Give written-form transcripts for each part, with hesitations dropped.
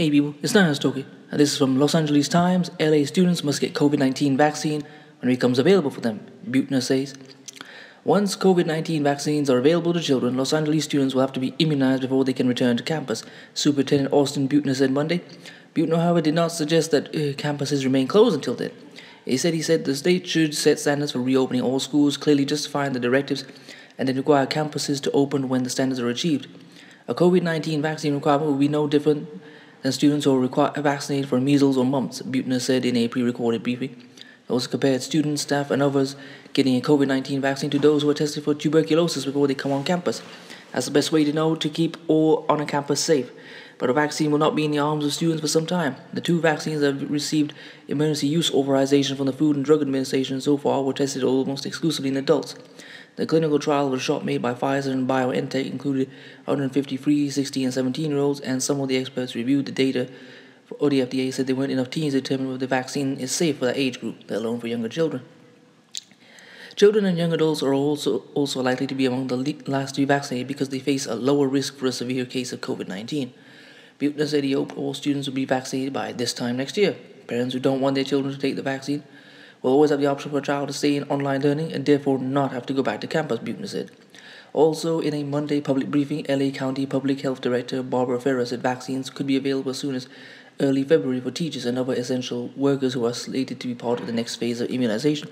Hey people, it's Nana Stokie. This is from Los Angeles Times. LA students must get COVID-19 vaccine when it becomes available for them, Buettner says. Once COVID-19 vaccines are available to children, Los Angeles students will have to be immunized before they can return to campus, Superintendent Austin Buettner said Monday. Buettner, however, did not suggest that campuses remain closed until then. He said the state should set standards for reopening all schools, clearly justifying the directives, and then require campuses to open when the standards are achieved. A COVID-19 vaccine requirement will be no different than students who are vaccinated for measles or mumps, Buettner said in a pre-recorded briefing. He also compared students, staff, and others getting a COVID-19 vaccine to those who are tested for tuberculosis before they come on campus. That's the best way to know to keep all on a campus safe. But a vaccine will not be in the arms of students for some time. The two vaccines that have received emergency use authorization from the Food and Drug Administration so far were tested almost exclusively in adults. The clinical trial of a shot made by Pfizer and BioNTech included 153, 16, and 17-year-olds, and some of the experts reviewed the data for the FDA said there weren't enough teens to determine whether the vaccine is safe for that age group, let alone for younger children. Children and young adults are also likely to be among the last to be vaccinated because they face a lower risk for a severe case of COVID-19. Buettner said he hoped all students will be vaccinated by this time next year. Parents who don't want their children to take the vaccine will always have the option for a child to stay in online learning and therefore not have to go back to campus, Buettner said. Also, in a Monday public briefing, LA County Public Health Director Barbara Ferrer said vaccines could be available as soon as early February for teachers and other essential workers who are slated to be part of the next phase of immunization,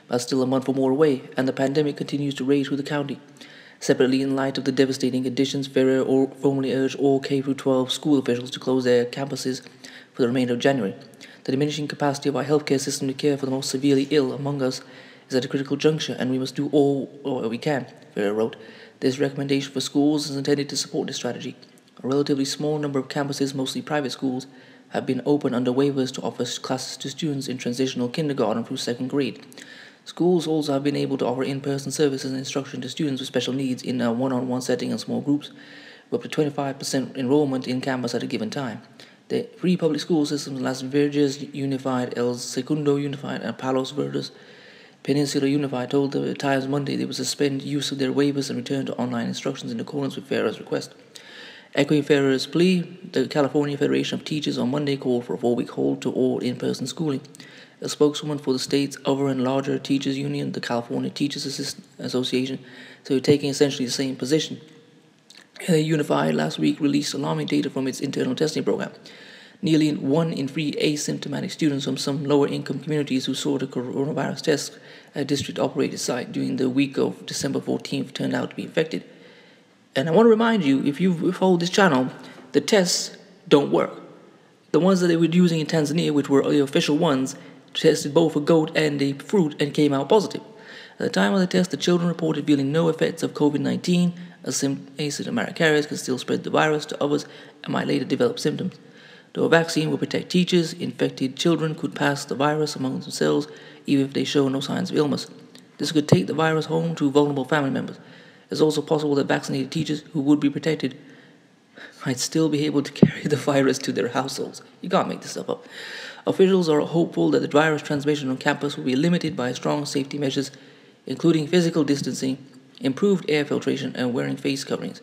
but still a month or more away, and the pandemic continues to rage through the county. Separately, in light of the devastating conditions, Ferrer formally urged all K-12 school officials to close their campuses for the remainder of January. The diminishing capacity of our healthcare system to care for the most severely ill among us is at a critical juncture, and we must do all we can, Ferrer wrote. This recommendation for schools is intended to support this strategy. A relatively small number of campuses, mostly private schools, have been open under waivers to offer classes to students in transitional kindergarten through second grade. Schools also have been able to offer in-person services and instruction to students with special needs in a one-on-one setting and small groups, with up to 25% enrollment in campus at a given time. The three public school systems, Las Verdes Unified, El Segundo Unified, and Palos Verdes Peninsula Unified, told the Times Monday they would suspend use of their waivers and return to online instructions in accordance with Ferrer's request. Echoing Ferrer's plea, the California Federation of Teachers on Monday called for a 4-week hold to all in-person schooling. A spokeswoman for the state's other and larger teachers union, the California Teachers Association, said they're taking essentially the same position. LA Unified last week released alarming data from its internal testing program. Nearly 1 in 3 asymptomatic students from some lower-income communities who saw the coronavirus tests at a district-operated site during the week of December 14th turned out to be infected. And I want to remind you, if you follow this channel, the tests don't work. The ones that they were using in Tanzania, which were the official ones, tested both a goat and a fruit and came out positive. At the time of the test, the children reported feeling no effects of COVID-19, as asymptomatic carriers can still spread the virus to others and might later develop symptoms. Though a vaccine will protect teachers, infected children could pass the virus among themselves even if they show no signs of illness. This could take the virus home to vulnerable family members. It's also possible that vaccinated teachers who would be protected might still be able to carry the virus to their households. You can't make this stuff up. Officials are hopeful that the virus transmission on campus will be limited by strong safety measures, including physical distancing, improved air filtration, and wearing face coverings.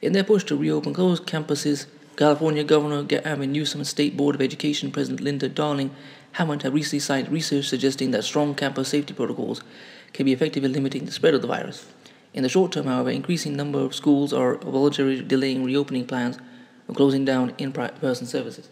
In their push to reopen closed campuses, California Governor Gavin Newsom and State Board of Education President Linda Darling-Hammond have recently cited research suggesting that strong campus safety protocols can be effective in limiting the spread of the virus. In the short term, however, increasing number of schools are voluntarily delaying reopening plans or closing down in-person services.